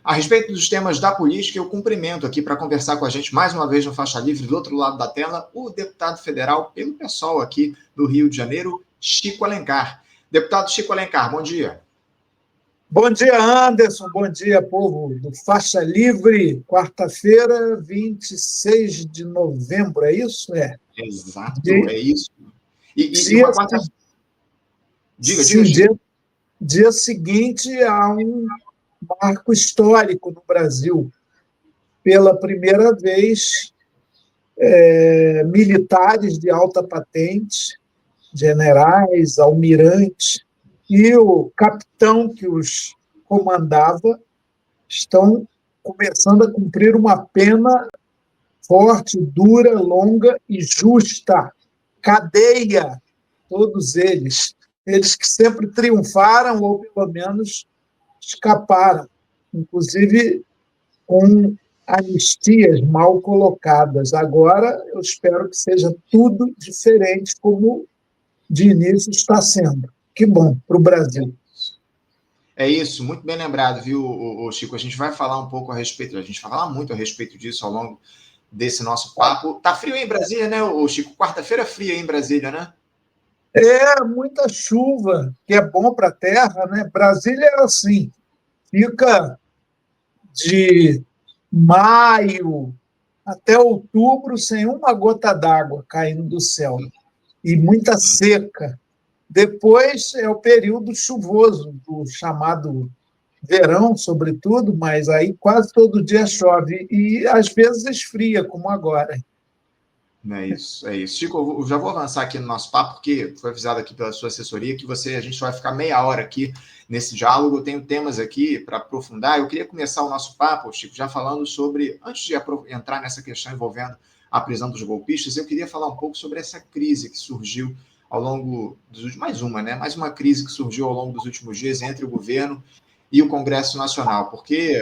A respeito dos temas da política, eu cumprimento aqui para conversar com a gente mais uma vez no Faixa Livre, do outro lado da tela, o deputado federal pelo PSOL aqui do Rio de Janeiro, Chico Alencar. Deputado Chico Alencar, bom dia. Bom dia, Anderson. Bom dia, povo do Faixa Livre. Quarta-feira, 26 de novembro, é isso? Exato, é isso. E dia, uma quarta... Diga, sim, Chico. Dia seguinte a um marco histórico no Brasil. Pela primeira vez, militares de alta patente, generais, almirantes, e o capitão que os comandava estão começando a cumprir uma pena forte, dura, longa e justa. Cadeia, todos eles. Eles que sempre triunfaram, ou pelo menos escaparam, inclusive com anistias mal colocadas. Agora, eu espero que seja tudo diferente, como de início está sendo. Que bom para o Brasil. É isso, muito bem lembrado, viu, Chico? A gente vai falar um pouco a respeito, a gente vai falar muito a respeito disso ao longo desse nosso papo. Tá frio aí em Brasília, né, Chico? Quarta-feira fria aí em Brasília, né? Muita chuva, que é bom para a terra, né? Brasília é assim, fica de maio até outubro sem uma gota d'água caindo do céu e muita seca. Depois é o período chuvoso, o chamado verão, sobretudo, mas aí quase todo dia chove e às vezes esfria, como agora. É isso, é isso. Chico, eu já vou avançar aqui no nosso papo, porque foi avisado aqui pela sua assessoria que a gente vai ficar meia hora aqui nesse diálogo. Eu tenho temas aqui para aprofundar. Eu queria começar o nosso papo, Chico, já falando sobre, antes de entrar nessa questão envolvendo a prisão dos golpistas, eu queria falar um pouco sobre essa crise que surgiu ao longo dos últimos, mais uma crise que surgiu ao longo dos últimos dias entre o governo e o Congresso Nacional, porque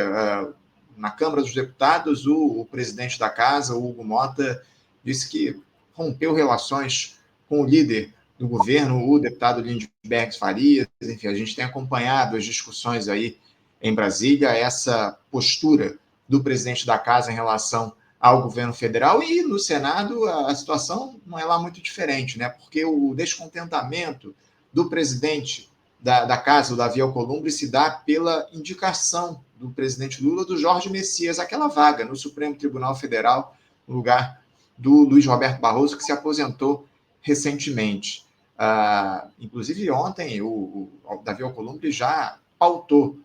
na Câmara dos Deputados, o presidente da casa, o Hugo Mota, disse que rompeu relações com o líder do governo, o deputado Lindbergh Farias. Enfim, a gente tem acompanhado as discussões aí em Brasília, essa postura do presidente da casa em relação ao governo federal, e no Senado a situação não é lá muito diferente, né? Porque o descontentamento do presidente da casa, o Davi Alcolumbre, se dá pela indicação do presidente Lula do Jorge Messias, aquela vaga no Supremo Tribunal Federal, no lugar do Luiz Roberto Barroso, que se aposentou recentemente. Inclusive, ontem, o Davi Alcolumbre já pautou,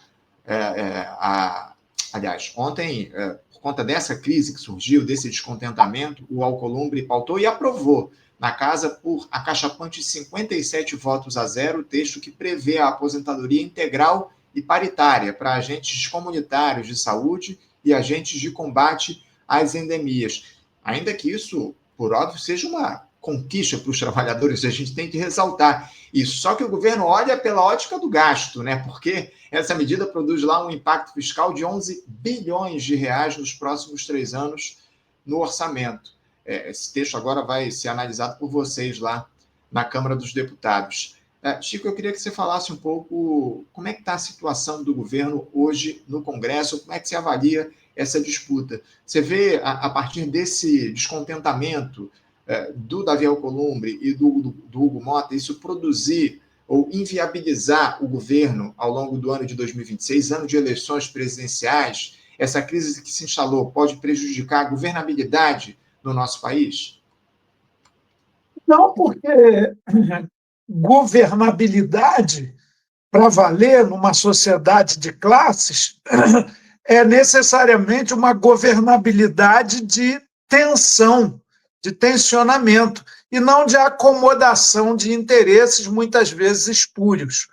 aliás, ontem, por conta dessa crise que surgiu, desse descontentamento, o Alcolumbre pautou e aprovou na casa por acachapante 57 votos a 0, o texto que prevê a aposentadoria integral e paritária para agentes comunitários de saúde e agentes de combate às endemias. Ainda que isso, por óbvio, seja uma conquista para os trabalhadores, a gente tem que ressaltar isso. Só que o governo olha pela ótica do gasto, né? Porque essa medida produz lá um impacto fiscal de 11 bilhões de reais nos próximos 3 anos no orçamento. Esse texto agora vai ser analisado por vocês lá na Câmara dos Deputados. Chico, eu queria que você falasse um pouco como é que está a situação do governo hoje no Congresso, como é que você avalia essa disputa. Você vê, a partir desse descontentamento do Davi Alcolumbre e do Hugo Mota, isso produzir ou inviabilizar o governo ao longo do ano de 2026, ano de eleições presidenciais? Essa crise que se instalou pode prejudicar a governabilidade no nosso país? Não, porque governabilidade, para valer numa sociedade de classes, é necessariamente uma governabilidade de tensão, de tensionamento, e não de acomodação de interesses, muitas vezes espúrios.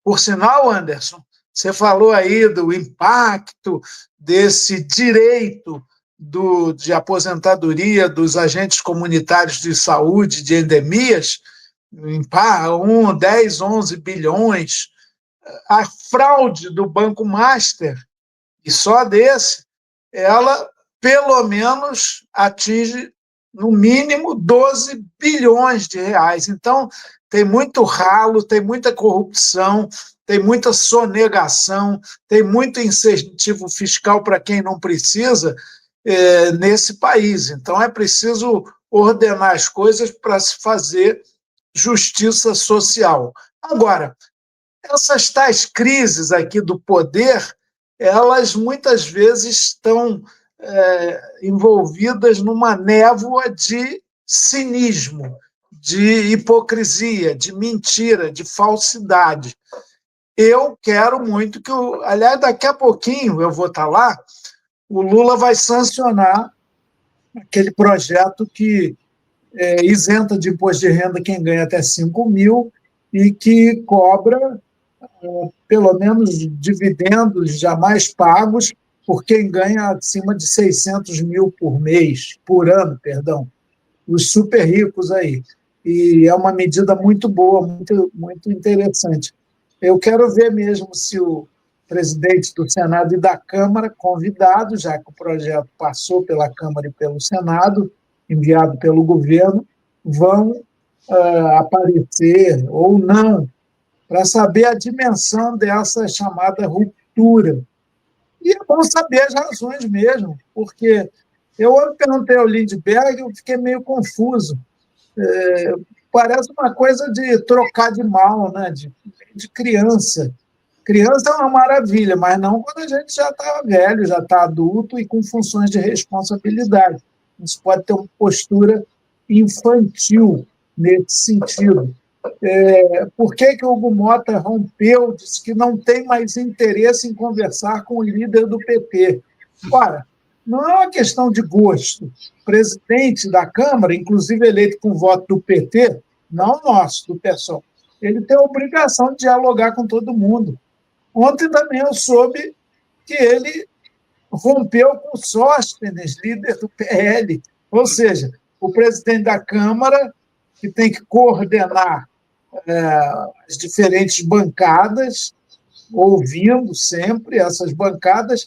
Por sinal, Anderson, você falou aí do impacto desse direito de aposentadoria dos agentes comunitários de saúde de endemias, 10, 11 bilhões, a fraude do Banco Master, e só desse, ela pelo menos atinge, no mínimo, 12 bilhões de reais. Então, tem muito ralo, tem muita corrupção, tem muita sonegação, tem muito incentivo fiscal para quem não precisa nesse país. Então, é preciso ordenar as coisas para se fazer justiça social. Agora, essas tais crises aqui do poder, elas muitas vezes estão envolvidas numa névoa de cinismo, de hipocrisia, de mentira, de falsidade. Eu quero muito que, aliás, daqui a pouquinho eu vou estar lá, o Lula vai sancionar aquele projeto que isenta de imposto de renda quem ganha até 5 mil e que cobra pelo menos dividendos jamais pagos por quem ganha acima de 600 mil por ano, perdão, os super ricos aí. E é uma medida muito boa, muito, muito interessante. Eu quero ver mesmo se o presidente do Senado e da Câmara, convidado, já que o projeto passou pela Câmara e pelo Senado, enviado pelo governo, vão aparecer ou não, para saber a dimensão dessa chamada ruptura. E é bom saber as razões mesmo, porque eu perguntei ao Lindbergh e eu fiquei meio confuso. Parece uma coisa de trocar de mal, né? de criança. Criança é uma maravilha, mas não quando a gente já está velho, já está adulto e com funções de responsabilidade. A gente pode ter uma postura infantil nesse sentido. Por que o Hugo Mota rompeu, disse que não tem mais interesse em conversar com o líder do PT? Ora, não é uma questão de gosto. O presidente da Câmara, inclusive eleito com voto do PT, não nosso, do PSOL, ele tem a obrigação de dialogar com todo mundo. Ontem também eu soube que ele rompeu com Sóstenes, líder do PL. Ou seja, o presidente da Câmara, que tem que coordenar as diferentes bancadas, ouvindo sempre essas bancadas,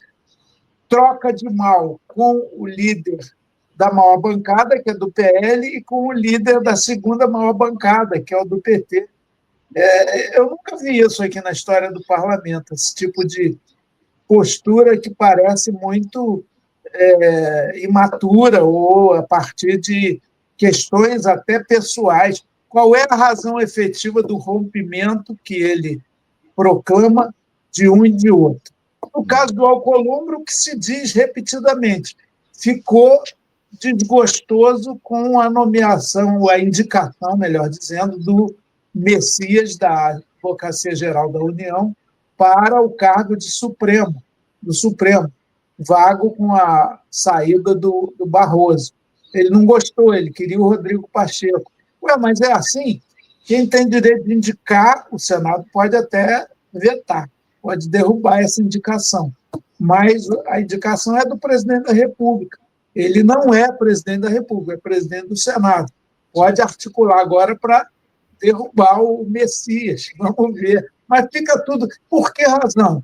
troca de mal com o líder da maior bancada, que é do PL, e com o líder da segunda maior bancada, que é o do PT. Eu nunca vi isso aqui na história do parlamento, esse tipo de postura que parece muito imatura ou a partir de questões até pessoais. Qual é a razão efetiva do rompimento que ele proclama de um e de outro? No caso do Alcolumbre, o que se diz repetidamente, ficou desgostoso com a nomeação, a indicação, melhor dizendo, do Messias da Advocacia Geral da União para o cargo de do Supremo, vago com a saída do Barroso. Ele não gostou, ele queria o Rodrigo Pacheco. Mas é assim? Quem tem direito de indicar, o Senado pode até vetar, pode derrubar essa indicação. Mas a indicação é do presidente da República. Ele não é presidente da República, é presidente do Senado. Pode articular agora para derrubar o Messias, vamos ver. Mas fica tudo... Por que razão?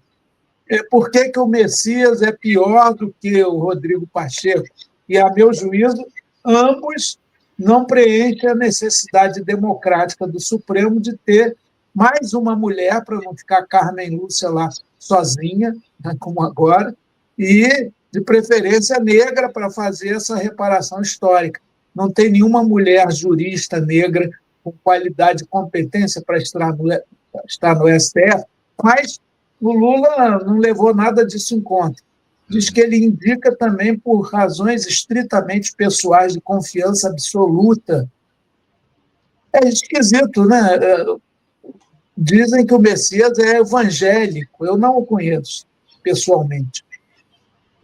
Por que o Messias é pior do que o Rodrigo Pacheco? E, a meu juízo, ambos não preenchem a necessidade democrática do Supremo de ter mais uma mulher, para não ficar Carmen Lúcia lá sozinha, né, como agora, e, de preferência, negra para fazer essa reparação histórica. Não tem nenhuma mulher jurista negra com qualidade e competência para estar no STF, mas o Lula não levou nada disso em conta. Diz que ele indica também por razões estritamente pessoais de confiança absoluta. É esquisito, né? Dizem que o Messias é evangélico. Eu não o conheço pessoalmente.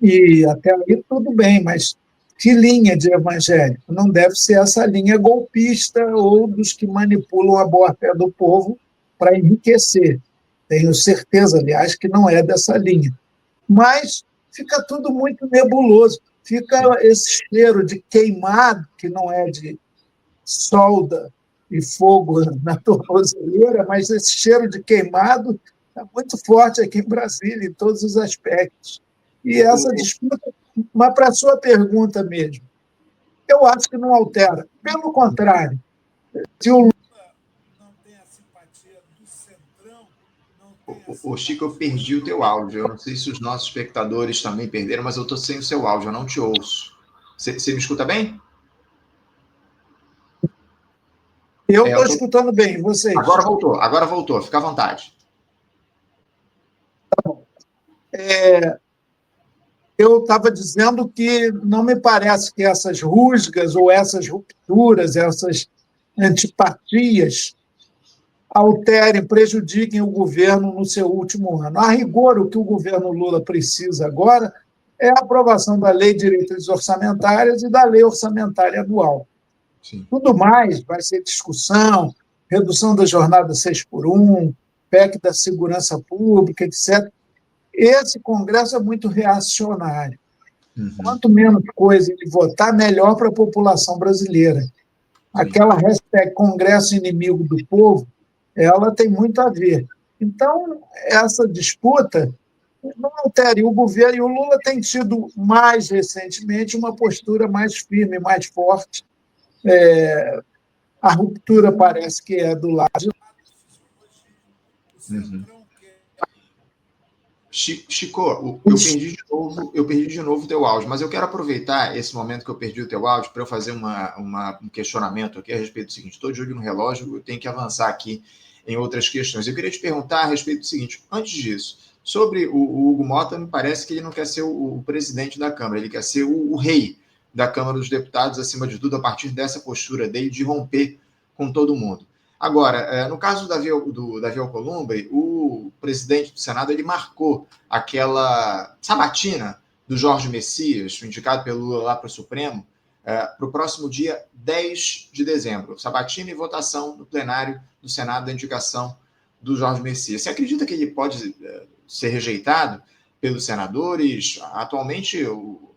E até aí tudo bem, mas que linha de evangélico? Não deve ser essa linha golpista ou dos que manipulam a boa-fé do povo para enriquecer. Tenho certeza, aliás, que não é dessa linha. Mas fica tudo muito nebuloso. Fica esse cheiro de queimado, que não é de solda e fogo na tornozeleira, mas esse cheiro de queimado está muito forte aqui em Brasília, em todos os aspectos. E essa disputa... Mas, para a sua pergunta mesmo, eu acho que não altera. Pelo contrário, se o Lula não tem a simpatia do Centrão, não Ô, Chico, eu perdi o teu áudio. Eu não sei se os nossos espectadores também perderam, mas eu estou sem o seu áudio, eu não te ouço. Você me escuta bem? Eu estou escutando bem, vocês? Agora voltou, fica à vontade. Eu estava dizendo que não me parece que essas rusgas ou essas rupturas, essas antipatias alterem, prejudiquem o governo no seu último ano. A rigor, o que o governo Lula precisa agora é a aprovação da Lei de Diretrizes Orçamentárias e da Lei Orçamentária Anual. Sim. Tudo mais vai ser discussão, redução da jornada 6x1, PEC da segurança pública, etc. Esse Congresso é muito reacionário. Quanto menos coisa ele votar, melhor para a população brasileira. Aquela hashtag Congresso Inimigo do Povo, ela tem muito a ver. Então, essa disputa não altera. E o governo, e o Lula tem tido, mais recentemente, uma postura mais firme, mais forte. A ruptura parece que é do lado de lá. Chico, eu perdi de novo o teu áudio, mas eu quero aproveitar esse momento que eu perdi o teu áudio para eu fazer um questionamento aqui a respeito do seguinte. Estou de olho no relógio, eu tenho que avançar aqui em outras questões. Eu queria te perguntar a respeito do seguinte, antes disso, sobre o Hugo Mota, me parece que ele não quer ser o presidente da Câmara, ele quer ser o rei da Câmara dos Deputados, acima de tudo, a partir dessa postura dele de romper com todo mundo. Agora, no caso do Davi Alcolumbre, o presidente do Senado ele marcou aquela sabatina do Jorge Messias, indicado pelo Lula lá para o Supremo, para o próximo dia 10 de dezembro. Sabatina e votação no plenário do Senado da indicação do Jorge Messias. Você acredita que ele pode ser rejeitado pelos senadores? Atualmente,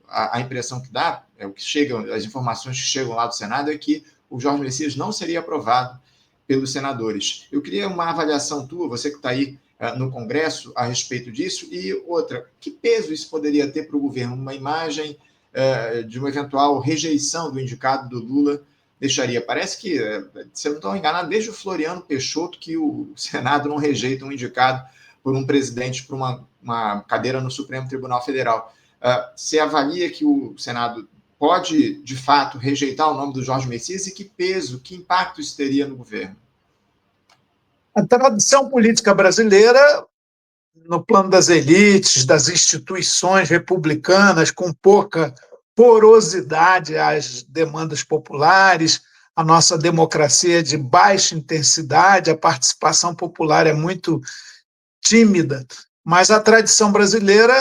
a impressão que dá, o que chega, as informações que chegam lá do Senado é que o Jorge Messias não seria aprovado pelos senadores. Eu queria uma avaliação tua, você que está aí no Congresso, a respeito disso. E outra, que peso isso poderia ter para o governo? Uma imagem de uma eventual rejeição do indicado do Lula deixaria. Parece que, se eu não estou enganado, desde o Floriano Peixoto que o Senado não rejeita um indicado por um presidente para uma cadeira no Supremo Tribunal Federal. Você avalia que o Senado pode, de fato, rejeitar o nome do Jorge Messias e que peso, que impacto isso teria no governo? A tradição política brasileira, no plano das elites, das instituições republicanas, com pouca porosidade às demandas populares, a nossa democracia é de baixa intensidade, a participação popular é muito tímida, mas a tradição brasileira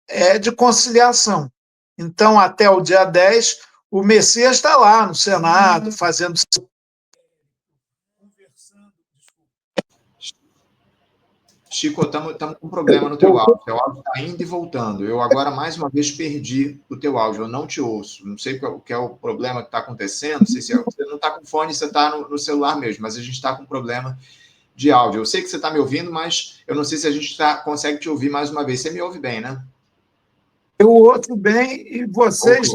é de conciliação. Então, até o dia 10, o Messias está lá no Senado, fazendo... Chico, estamos com um problema no teu áudio. O teu áudio está indo e voltando. Eu agora, mais uma vez, perdi o teu áudio. Eu não te ouço. Não sei o que é o problema que está acontecendo. Não sei se você não está com fone, você está no celular mesmo, mas a gente está com problema de áudio. Eu sei que você está me ouvindo, mas eu não sei se a gente consegue te ouvir mais uma vez. Você me ouve bem, né? Eu ouço bem e vocês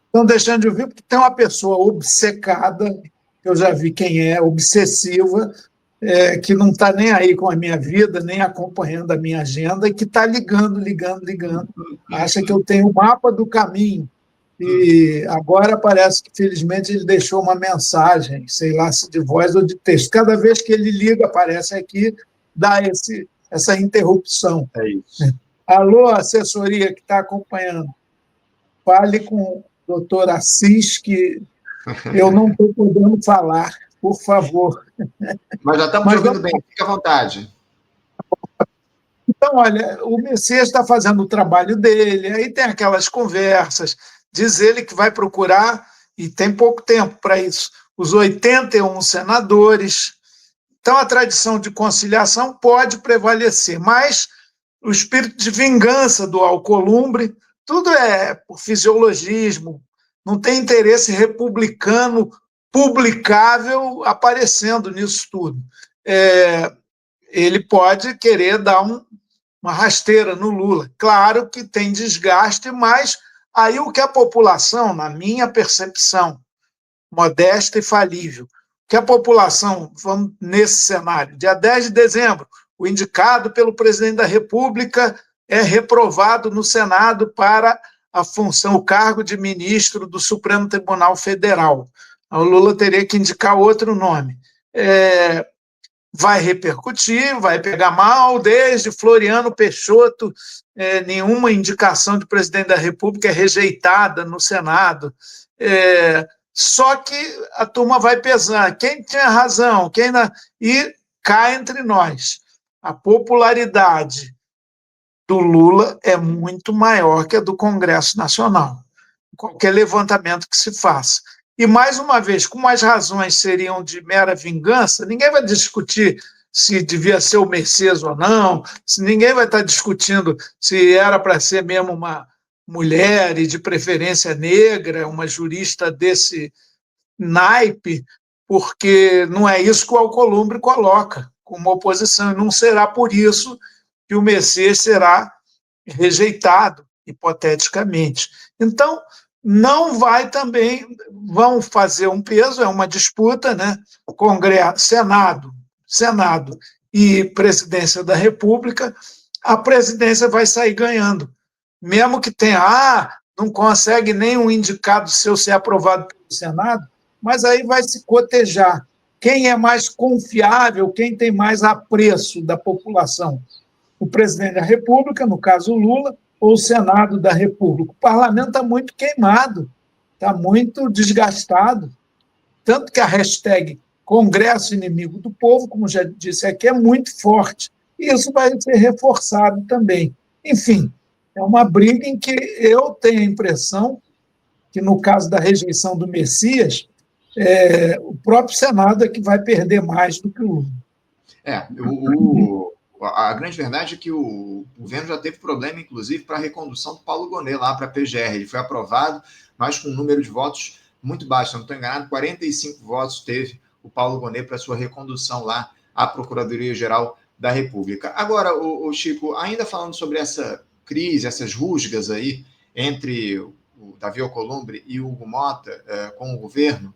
estão deixando de ouvir porque tem uma pessoa obcecada, eu já vi quem é, obsessiva, que não está nem aí com a minha vida, nem acompanhando a minha agenda, e que está ligando. Acha que eu tenho o mapa do caminho. E agora parece que, felizmente, ele deixou uma mensagem, sei lá se de voz ou de texto. Cada vez que ele liga, aparece aqui, dá essa interrupção. É isso. Alô, assessoria que está acompanhando, fale com o doutor Assis, que eu não estou podendo falar, por favor. Mas já estamos ouvindo bem, fica à vontade. Então, olha, o Messias está fazendo o trabalho dele, aí tem aquelas conversas, diz ele que vai procurar, e tem pouco tempo para isso, os 81 senadores. Então, a tradição de conciliação pode prevalecer, mas o espírito de vingança do Alcolumbre, tudo é por fisiologismo, não tem interesse republicano publicável aparecendo nisso tudo. Ele pode querer dar uma rasteira no Lula. Claro que tem desgaste, mas aí o que a população, na minha percepção, modesta e falível, que a população, vamos nesse cenário, dia 10 de dezembro, o indicado pelo presidente da República é reprovado no Senado para a função, o cargo de ministro do Supremo Tribunal Federal. O Lula teria que indicar outro nome. Vai repercutir, vai pegar mal, desde Floriano Peixoto, nenhuma indicação de presidente da República é rejeitada no Senado. Só que a turma vai pesando. Quem tinha razão? E cá entre nós. A popularidade do Lula é muito maior que a do Congresso Nacional. Qualquer levantamento que se faça. E, mais uma vez, como as razões seriam de mera vingança, ninguém vai discutir se devia ser o Messias ou não, ninguém vai estar discutindo se era para ser mesmo uma mulher e de preferência negra, uma jurista desse naipe, porque não é isso que o Alcolumbre coloca como oposição, e não será por isso que o Messias será rejeitado, hipoteticamente. Então, não vai também, vão fazer um peso, é uma disputa, né? Congresso, Senado e Presidência da República, a presidência vai sair ganhando. Mesmo que tenha, não consegue nem um indicado seu ser aprovado pelo Senado, mas aí vai se cotejar. Quem é mais confiável, quem tem mais apreço da população? O presidente da República, no caso Lula, ou o Senado da República. O parlamento está muito queimado, está muito desgastado. Tanto que a hashtag Congresso Inimigo do Povo, como já disse aqui, é muito forte. E isso vai ser reforçado também. Enfim, é uma briga em que eu tenho a impressão que, no caso da rejeição do Messias, o próprio Senado é que vai perder mais do que o Lula. A grande verdade é que o governo já teve problema, inclusive, para a recondução do Paulo Gonet lá para a PGR. Ele foi aprovado, mas com um número de votos muito baixo. Se não estou enganado, 45 votos teve o Paulo Gonet para sua recondução lá à Procuradoria-Geral da República. Agora, o Chico, ainda falando sobre essa crise, essas rusgas aí entre o Davi Alcolumbre e o Hugo Mota com o governo,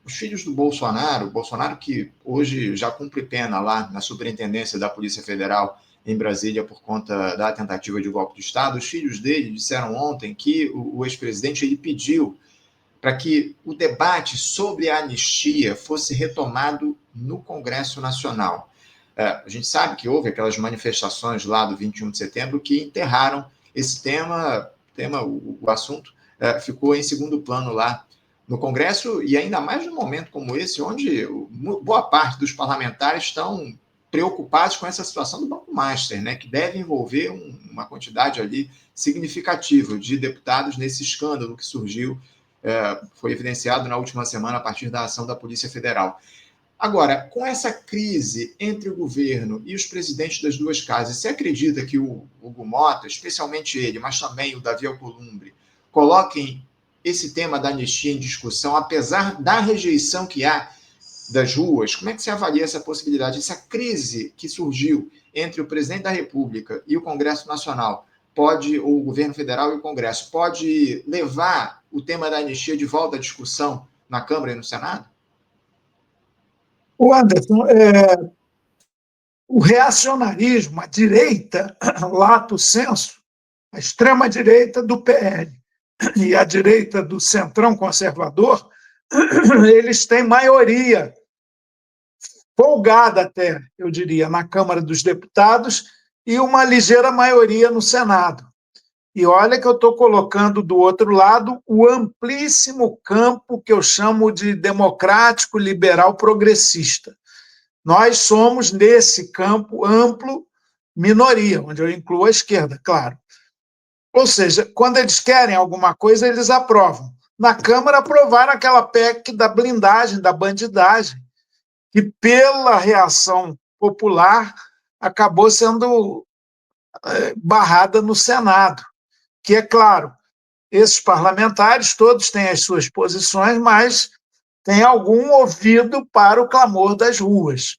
os filhos do Bolsonaro que hoje já cumpre pena lá na Superintendência da Polícia Federal em Brasília por conta da tentativa de golpe de Estado, os filhos dele disseram ontem que o ex-presidente ele pediu para que o debate sobre a anistia fosse retomado no Congresso Nacional. A gente sabe que houve aquelas manifestações lá do 21 de setembro que enterraram esse tema o assunto ficou em segundo plano lá no Congresso, e ainda mais num momento como esse, onde boa parte dos parlamentares estão preocupados com essa situação do Banco Master, né, que deve envolver uma quantidade ali significativa de deputados nesse escândalo que surgiu, foi evidenciado na última semana a partir da ação da Polícia Federal. Agora, com essa crise entre o governo e os presidentes das duas casas, você acredita que o Hugo Mota, especialmente ele, mas também o Davi Alcolumbre, coloquem esse tema da anistia em discussão, apesar da rejeição que há das ruas? Como é que você avalia essa possibilidade? Essa crise que surgiu entre o presidente da República e o Congresso Nacional, o governo federal e o Congresso, pode levar o tema da anistia de volta à discussão na Câmara e no Senado? O Anderson, o reacionarismo, a direita, lato sensu, a extrema-direita do PL e a direita do centrão conservador, eles têm maioria, folgada até, eu diria, na Câmara dos Deputados e uma ligeira maioria no Senado. E olha que eu estou colocando do outro lado o amplíssimo campo que eu chamo de democrático, liberal, progressista. Nós somos, nesse campo amplo, minoria, onde eu incluo a esquerda, claro. Ou seja, quando eles querem alguma coisa, eles aprovam. Na Câmara, aprovaram aquela PEC da blindagem, da bandidagem, que, pela reação popular, acabou sendo barrada no Senado. Que, é claro, esses parlamentares todos têm as suas posições, mas tem algum ouvido para o clamor das ruas.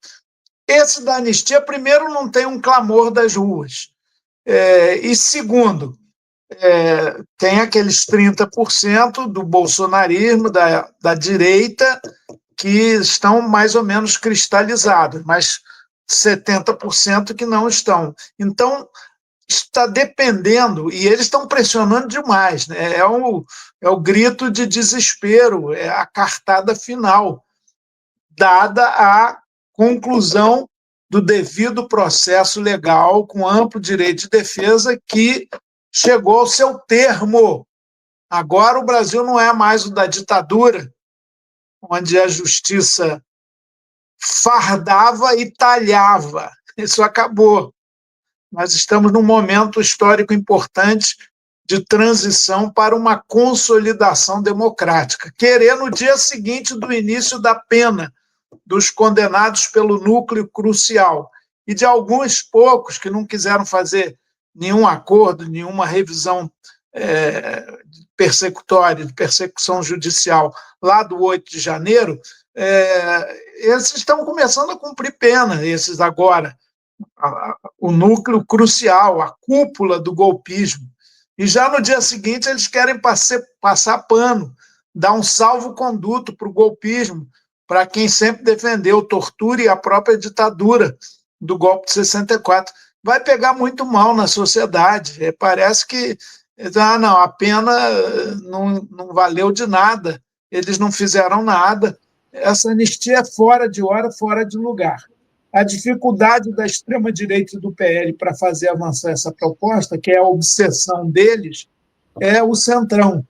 Esse da anistia, primeiro, não tem um clamor das ruas. E, segundo, tem aqueles 30% do bolsonarismo, da direita, que estão mais ou menos cristalizados, mas 70% que não estão. Então, está dependendo, e eles estão pressionando demais, né? É o grito de desespero, é a cartada final, dada a conclusão do devido processo legal, com amplo direito de defesa, que chegou ao seu termo. Agora o Brasil não é mais o da ditadura, onde a justiça fardava e talhava. Isso acabou. Nós estamos num momento histórico importante de transição para uma consolidação democrática. Querer, no dia seguinte do início da pena, dos condenados pelo núcleo crucial, e de alguns poucos que não quiseram fazer nenhum acordo, nenhuma revisão persecutória, de persecução judicial, lá do 8 de janeiro, esses estão começando a cumprir pena, esses agora, o núcleo crucial, a cúpula do golpismo. E já no dia seguinte eles querem passar pano, dar um salvo-conduto para o golpismo, para quem sempre defendeu tortura e a própria ditadura do golpe de 64. Vai pegar muito mal na sociedade. Parece que não, a pena não valeu de nada, eles não fizeram nada. Essa anistia é fora de hora, fora de lugar. A dificuldade da extrema-direita e do PL para fazer avançar essa proposta, que é a obsessão deles, é o Centrão.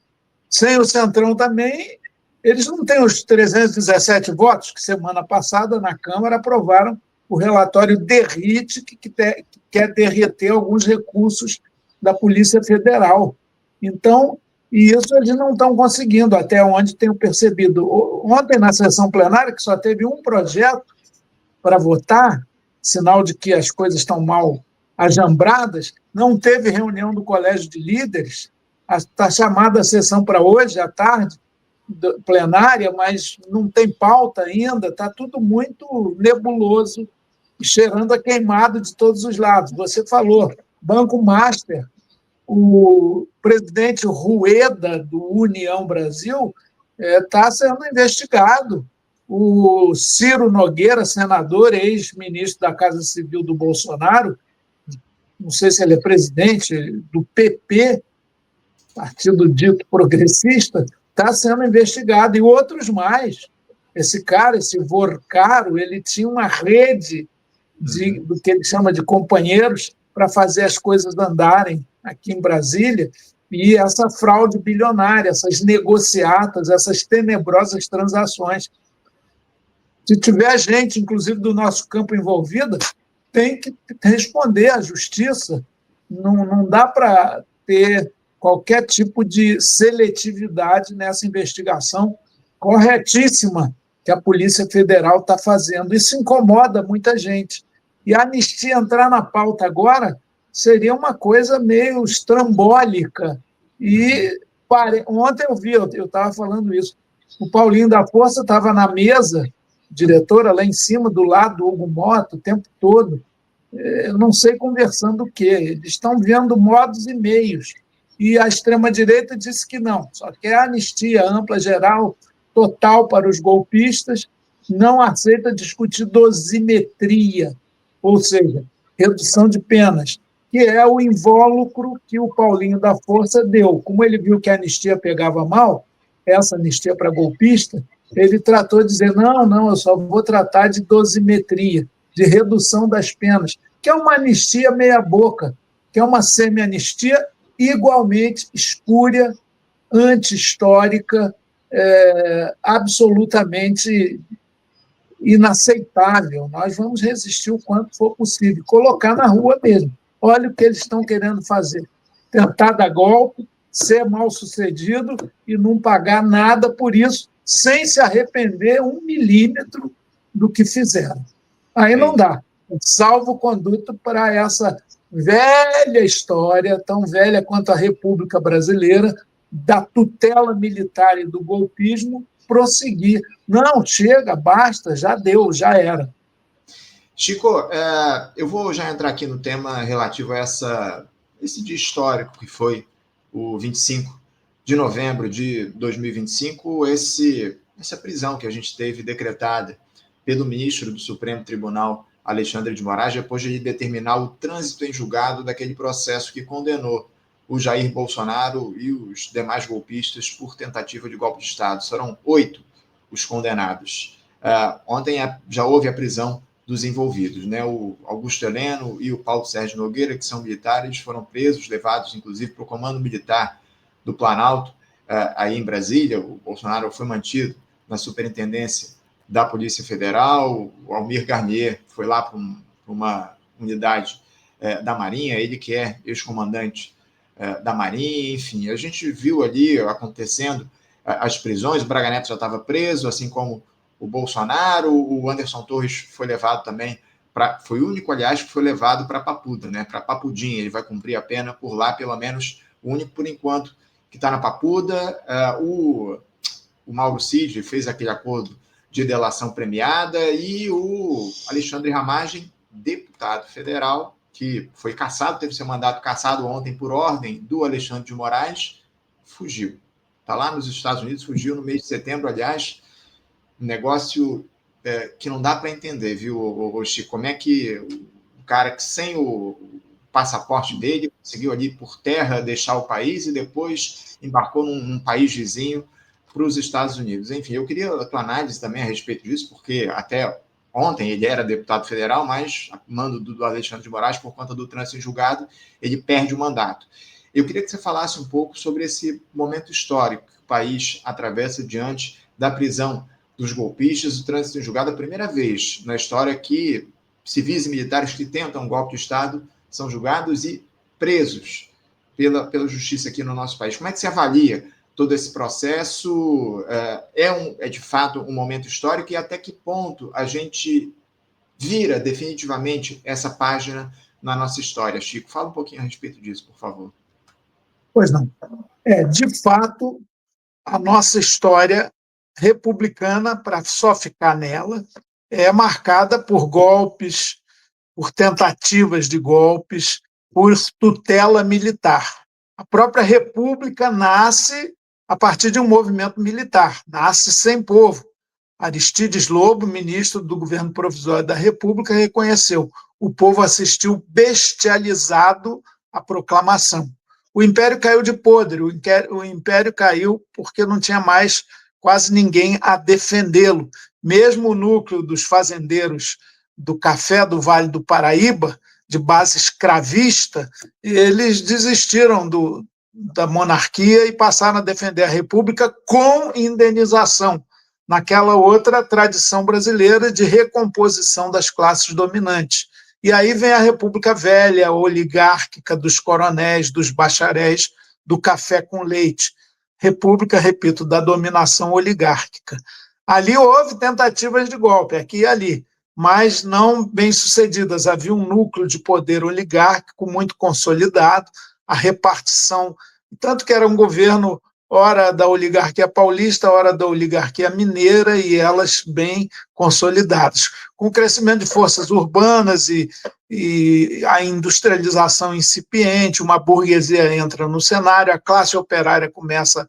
Sem o Centrão também, eles não têm os 317 votos que semana passada na Câmara aprovaram o relatório Derrite, que quer derreter alguns recursos da Polícia Federal. Então, e isso eles não estão conseguindo, até onde tenho percebido. Ontem, na sessão plenária, que só teve um projeto para votar, sinal de que as coisas estão mal ajambradas, não teve reunião do Colégio de Líderes, está chamada a sessão para hoje, à tarde, plenária, mas não tem pauta ainda, está tudo muito nebuloso, cheirando a queimado de todos os lados. Você falou, Banco Master, o presidente Rueda, do União Brasil, está sendo investigado. O Ciro Nogueira, senador, ex-ministro da Casa Civil do Bolsonaro, não sei se ele é presidente do PP, partido dito progressista, está sendo investigado, e outros mais. Esse cara, esse Vorcaro, ele tinha uma rede do que ele chama de companheiros para fazer as coisas andarem aqui em Brasília, e essa fraude bilionária, essas negociatas, essas tenebrosas transações. Se tiver gente, inclusive do nosso campo envolvida, tem que responder à justiça. Não dá para ter qualquer tipo de seletividade nessa investigação corretíssima que a Polícia Federal está fazendo. Isso incomoda muita gente. E a anistia entrar na pauta agora seria uma coisa meio estrambólica. E ontem eu estava falando isso, o Paulinho da Força estava na mesa, diretora, lá em cima, do lado do Hugo Mota, o tempo todo. Eu não sei conversando o quê. Eles estão vendo modos e meios. E a extrema-direita disse que não, só quer anistia ampla, geral, total para os golpistas, não aceita discutir dosimetria, ou seja, redução de penas, que é o invólucro que o Paulinho da Força deu. Como ele viu que a anistia pegava mal, essa anistia para golpista, ele tratou de dizer, não, eu só vou tratar de dosimetria, de redução das penas, que é uma anistia meia-boca, que é uma semi-anistia igualmente espúria, anti-histórica, absolutamente inaceitável. Nós vamos resistir o quanto for possível, colocar na rua mesmo. Olha o que eles estão querendo fazer. Tentar dar golpe, ser mal-sucedido e não pagar nada por isso, sem se arrepender 1 milímetro do que fizeram. Aí não dá. Salvo-conduto para essa velha história, tão velha quanto a República Brasileira, da tutela militar e do golpismo, prosseguir. Não, chega, basta, já deu, já era. Chico, eu vou já entrar aqui no tema relativo a esse dia histórico que foi o 25 de novembro de 2025, essa prisão que a gente teve decretada pelo ministro do Supremo Tribunal Alexandre de Moraes, depois de determinar o trânsito em julgado daquele processo que condenou o Jair Bolsonaro e os demais golpistas por tentativa de golpe de Estado. Serão 8 os condenados. Ontem já houve a prisão dos envolvidos, né? O Augusto Heleno e o Paulo Sérgio Nogueira, que são militares, foram presos, levados, inclusive, para o Comando Militar do Planalto, aí em Brasília. O Bolsonaro foi mantido na superintendência da Polícia Federal. O Almir Garnier foi lá para uma unidade da Marinha, ele que é ex-comandante da Marinha. Enfim, a gente viu ali acontecendo as prisões. O Braga Neto já estava preso, assim como o Bolsonaro. O Anderson Torres foi levado também foi o único, aliás, que foi levado para Papuda, né? Para Papudim. Ele vai cumprir a pena por lá, pelo menos o único por enquanto que está na Papuda. O Mauro Cid fez aquele acordo de delação premiada, e o Alexandre Ramagem, deputado federal, que foi cassado, teve seu mandato cassado ontem por ordem do Alexandre de Moraes, fugiu. Está lá nos Estados Unidos, fugiu no mês de setembro, aliás. Um negócio que não dá para entender, viu, Chico? Como é que o cara que sem o passaporte dele conseguiu ali por terra deixar o país e depois embarcou num país vizinho para os Estados Unidos. Enfim, eu queria a tua análise também a respeito disso, porque até ontem ele era deputado federal, mas a mando do Alexandre de Moraes, por conta do trânsito em julgado, ele perde o mandato. Eu queria que você falasse um pouco sobre esse momento histórico que o país atravessa diante da prisão dos golpistas, o trânsito em julgado, a primeira vez na história que civis e militares que tentam um golpe de Estado são julgados e presos pela justiça aqui no nosso país. Como é que se avalia todo esse processo? É de fato um momento histórico, e até que ponto a gente vira definitivamente essa página na nossa história? Chico, fala um pouquinho a respeito disso, por favor. Pois não. De fato, a nossa história republicana, para só ficar nela, é marcada por golpes, por tentativas de golpes, por tutela militar. A própria República nasce a partir de um movimento militar, nasce sem povo. Aristides Lobo, ministro do governo provisório da República, reconheceu: o povo assistiu bestializado à proclamação. O império caiu de podre, o império caiu porque não tinha mais quase ninguém a defendê-lo. Mesmo o núcleo dos fazendeiros do café do Vale do Paraíba, de base escravista, eles desistiram da monarquia e passaram a defender a República com indenização, naquela outra tradição brasileira de recomposição das classes dominantes. E aí vem a República Velha, oligárquica, dos coronéis, dos bacharéis, do café com leite. República, repito, da dominação oligárquica. Ali houve tentativas de golpe, aqui e ali, mas não bem-sucedidas. Havia um núcleo de poder oligárquico muito consolidado, a repartição, tanto que era um governo ora da oligarquia paulista, ora da oligarquia mineira, e elas bem consolidadas. Com o crescimento de forças urbanas e a industrialização incipiente, uma burguesia entra no cenário, a classe operária começa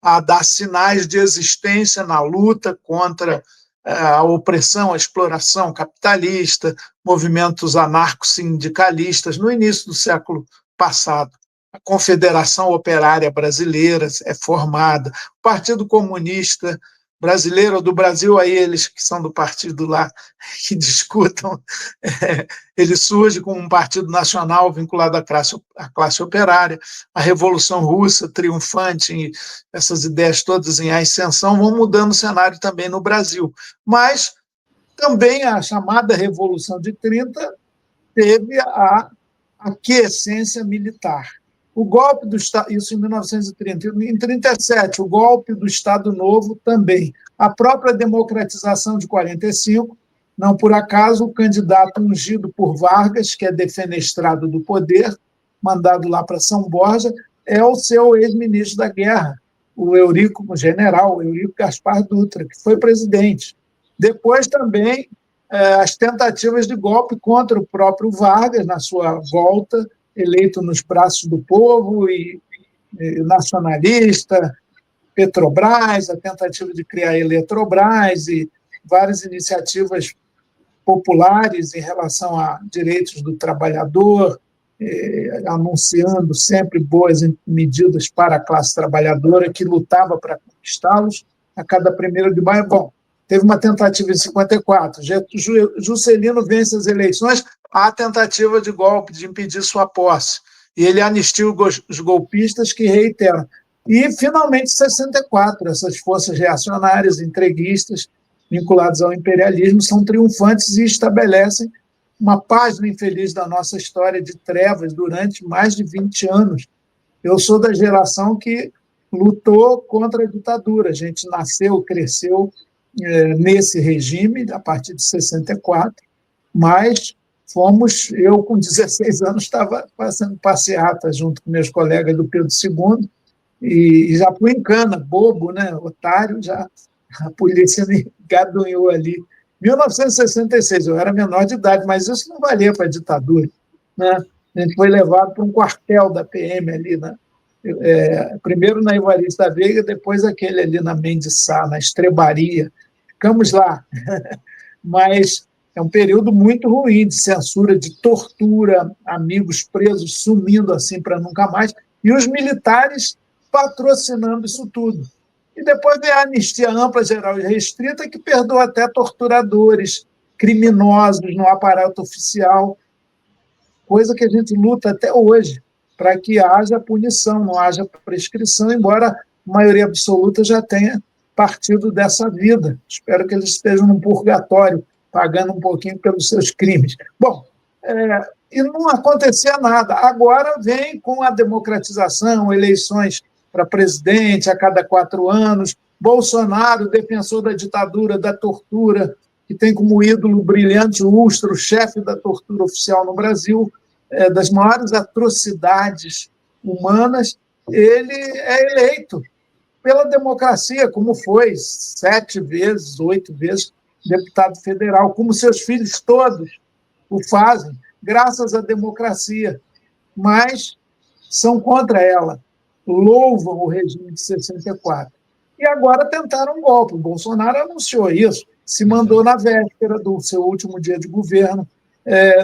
a dar sinais de existência na luta contra a opressão, a exploração capitalista, movimentos anarco-sindicalistas no início do século passado. A Confederação Operária Brasileira é formada, o Partido Comunista Brasileiro, do Brasil, aí eles que são do partido lá, que discutam, ele surge como um partido nacional vinculado à classe operária. A Revolução Russa, triunfante, essas ideias todas em ascensão, vão mudando o cenário também no Brasil. Mas também a chamada Revolução de 30 teve a aquiescência militar. O golpe do Estado, isso em 1930, em 1937, o golpe do Estado Novo também. A própria democratização de 1945, não por acaso, o candidato ungido por Vargas, que é defenestrado do poder, mandado lá para São Borja, é o seu ex-ministro da Guerra, o general Eurico Gaspar Dutra, que foi presidente. Depois também as tentativas de golpe contra o próprio Vargas, na sua volta, eleito nos braços do povo e nacionalista, Petrobras, a tentativa de criar a Eletrobras e várias iniciativas populares em relação a direitos do trabalhador, anunciando sempre boas medidas para a classe trabalhadora que lutava para conquistá-los a cada 1º de maio. Bom, teve uma tentativa em 54, Juscelino vence as eleições, há tentativa de golpe, de impedir sua posse, e ele anistia os golpistas que reiteram. E, finalmente, em 64, essas forças reacionárias, entreguistas, vinculadas ao imperialismo, são triunfantes e estabelecem uma página infeliz da nossa história de trevas durante mais de 20 anos. Eu sou da geração que lutou contra a ditadura. A gente nasceu, cresceu nesse regime, a partir de 64, mas eu com 16 anos estava fazendo passeata junto com meus colegas do Pedro II e já fui em cana, bobo, né, otário, já a polícia me gadunhou ali. 1966, eu era menor de idade, mas isso não valia para a ditadura, né? A gente foi levado para um quartel da PM ali, né? Primeiro na Evarista Veiga, depois aquele ali na Mendes Sá, na Estrebaria. Ficamos lá. Mas é um período muito ruim de censura, de tortura, amigos presos sumindo assim para nunca mais, e os militares patrocinando isso tudo. E depois vem a anistia ampla, geral e restrita, que perdoa até torturadores, criminosos no aparato oficial, coisa que a gente luta até hoje, para que haja punição, não haja prescrição, embora a maioria absoluta já tenha partido dessa vida. Espero que eles estejam num purgatório, pagando um pouquinho pelos seus crimes. Bom, e não acontecia nada. Agora vem com a democratização, eleições para presidente a cada 4 anos, Bolsonaro, defensor da ditadura, da tortura, que tem como ídolo brilhante o Ustra, o chefe da tortura oficial no Brasil, das maiores atrocidades humanas, ele é eleito pela democracia, como foi 7 vezes, 8 vezes deputado federal, como seus filhos todos o fazem, graças à democracia, mas são contra ela, louvam o regime de 64. E agora tentaram um golpe. O Bolsonaro anunciou isso, se mandou na véspera do seu último dia de governo,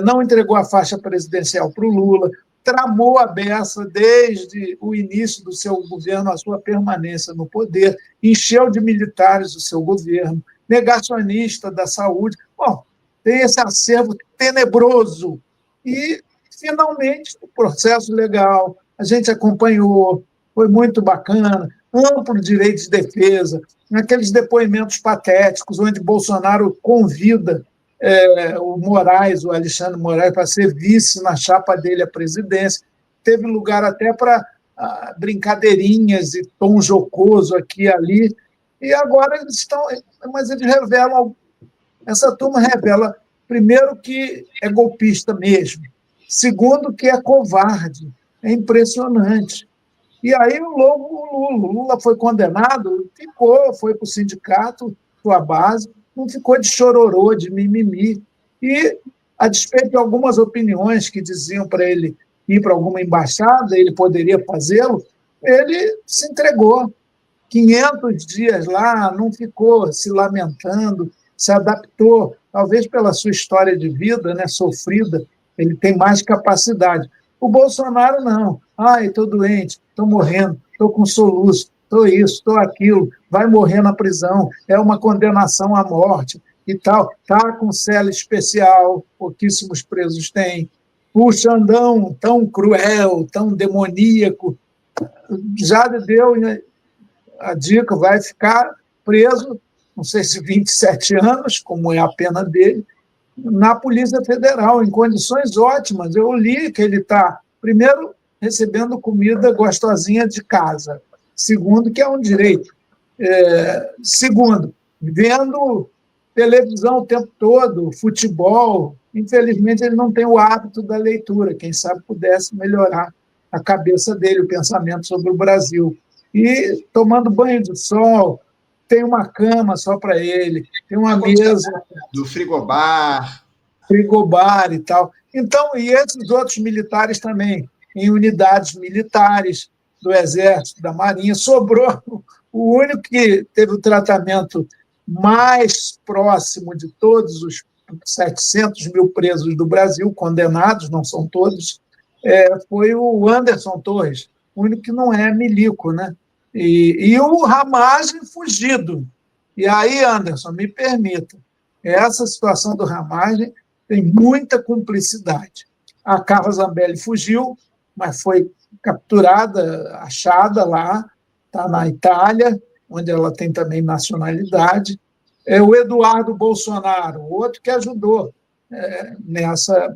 não entregou a faixa presidencial para o Lula, tramou a beça desde o início do seu governo, a sua permanência no poder, encheu de militares o seu governo, negacionista da saúde. Bom, tem esse acervo tenebroso. E, finalmente, o processo legal, a gente acompanhou, foi muito bacana, amplo direito de defesa, naqueles depoimentos patéticos, onde Bolsonaro convida o Moraes, o Alexandre Moraes, para ser vice na chapa dele à presidência. Teve lugar até para brincadeirinhas e tom jocoso aqui e ali. E agora eles estão... Mas eles revelam... Essa turma revela, primeiro, que é golpista mesmo. Segundo, que é covarde. É impressionante. E aí o Lula foi condenado, foi para o sindicato, sua base, não ficou de chororô, de mimimi. E, a despeito de algumas opiniões que diziam para ele ir para alguma embaixada, ele poderia fazê-lo, ele se entregou. 500 dias lá, não ficou se lamentando, se adaptou, talvez pela sua história de vida, né, sofrida, ele tem mais capacidade. O Bolsonaro não. Estou doente, estou morrendo, estou com soluço, estou isso, estou aquilo, vai morrer na prisão, é uma condenação à morte e tal. Está com cela especial, pouquíssimos presos têm. O Xandão, tão cruel, tão demoníaco, já deu a dica, vai ficar preso, não sei se 27 anos, como é a pena dele, na Polícia Federal, em condições ótimas. Eu li que ele está, primeiro, recebendo comida gostosinha de casa. Segundo, que é um direito. Segundo, vendo televisão o tempo todo, futebol. Infelizmente, ele não tem o hábito da leitura. Quem sabe pudesse melhorar a cabeça dele, o pensamento sobre o Brasil. E tomando banho de sol, tem uma cama só para ele, tem uma mesa... Do frigobar. Frigobar e tal. Então, e esses outros militares também, em unidades militares do Exército, da Marinha, sobrou o único que teve o tratamento mais próximo de todos os 700 mil presos do Brasil, condenados, não são todos, foi o Anderson Torres, o único que não é milico, né? E o Ramagem fugido. E aí, Anderson, me permita, essa situação do Ramagem tem muita cumplicidade. A Carla Zambelli fugiu, mas foi capturada, achada lá, está na Itália, onde ela tem também nacionalidade. O Eduardo Bolsonaro, outro que ajudou nessa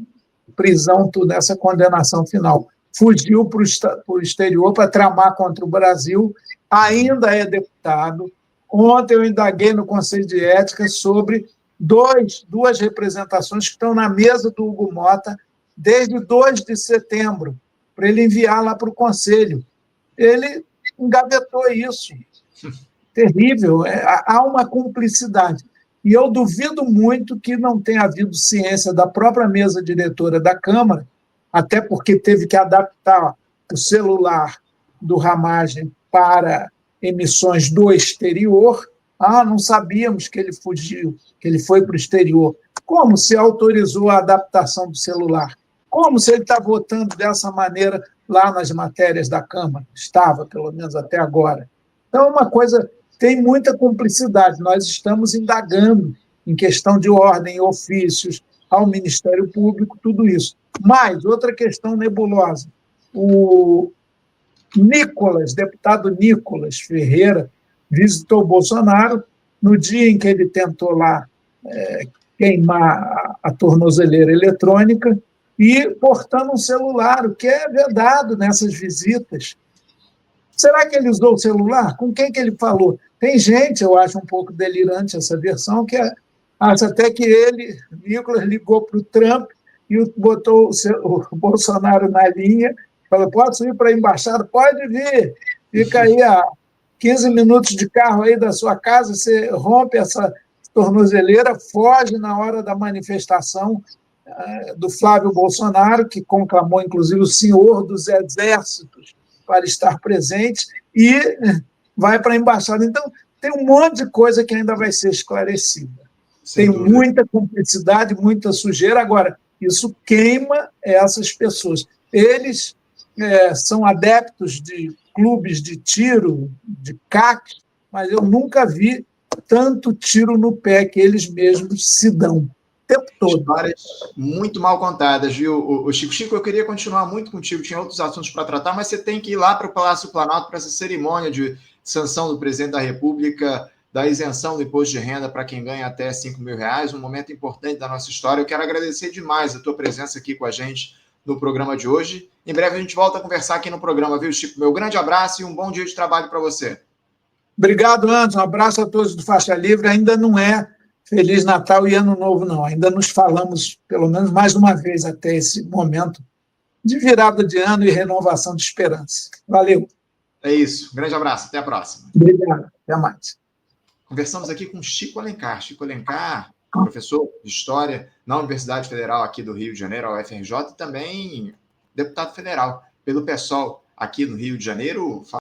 prisão, nessa condenação final. Fugiu para o exterior para tramar contra o Brasil, ainda é deputado. Ontem eu indaguei no Conselho de Ética sobre duas representações que estão na mesa do Hugo Mota desde 2 de setembro, para ele enviar lá para o Conselho. Ele engavetou isso. Terrível. Há uma cumplicidade. E eu duvido muito que não tenha havido ciência da própria mesa diretora da Câmara, até porque teve que adaptar o celular do Ramagem para emissões do exterior. Não sabíamos que ele fugiu, que ele foi para o exterior. Como se autorizou a adaptação do celular? Como se ele está votando dessa maneira lá nas matérias da Câmara? Estava, pelo menos até agora. Então, uma coisa tem muita cumplicidade. Nós estamos indagando em questão de ordem, ofícios, ao Ministério Público, tudo isso. Mas, outra questão nebulosa, o deputado Nicolas Ferreira, visitou Bolsonaro no dia em que ele tentou lá queimar a tornozeleira eletrônica e portando um celular, o que é vedado nessas visitas. Será que ele usou o celular? Com quem que ele falou? Tem gente, eu acho um pouco delirante essa versão, que acha até que ele, Nicolas, ligou para o Trump e botou o Bolsonaro na linha, falou, posso ir para a embaixada? Pode vir, fica aí a 15 minutos de carro aí da sua casa, você rompe essa tornozeleira, foge na hora da manifestação do Flávio Bolsonaro, que conclamou, inclusive, o senhor dos exércitos para estar presente, e vai para a embaixada. Então, tem um monte de coisa que ainda vai ser esclarecida. Tem muita cumplicidade, muita sujeira. Agora, isso queima essas pessoas. Eles são adeptos de clubes de tiro, de CAC, mas eu nunca vi tanto tiro no pé que eles mesmos se dão o tempo todo. Histórias muito mal contadas, viu, o Chico? Chico, eu queria continuar muito contigo, tinha outros assuntos para tratar, mas você tem que ir lá para o Palácio Planalto para essa cerimônia de sanção do presidente da República da isenção do imposto de renda para quem ganha até R$5.000, um momento importante da nossa história. Eu quero agradecer demais a tua presença aqui com a gente no programa de hoje. Em breve a gente volta a conversar aqui no programa, viu, Chico? Meu grande abraço e um bom dia de trabalho para você. Obrigado, Anderson. Um abraço a todos do Faixa Livre. Ainda não é Feliz Natal e Ano Novo, não. Ainda nos falamos, pelo menos mais uma vez, até esse momento de virada de ano e renovação de esperança. Valeu. É isso. Um grande abraço. Até a próxima. Obrigado. Até mais. Conversamos aqui com Chico Alencar. Chico Alencar, professor de História na Universidade Federal aqui do Rio de Janeiro, a UFRJ, e também deputado federal pelo PSOL aqui no Rio de Janeiro.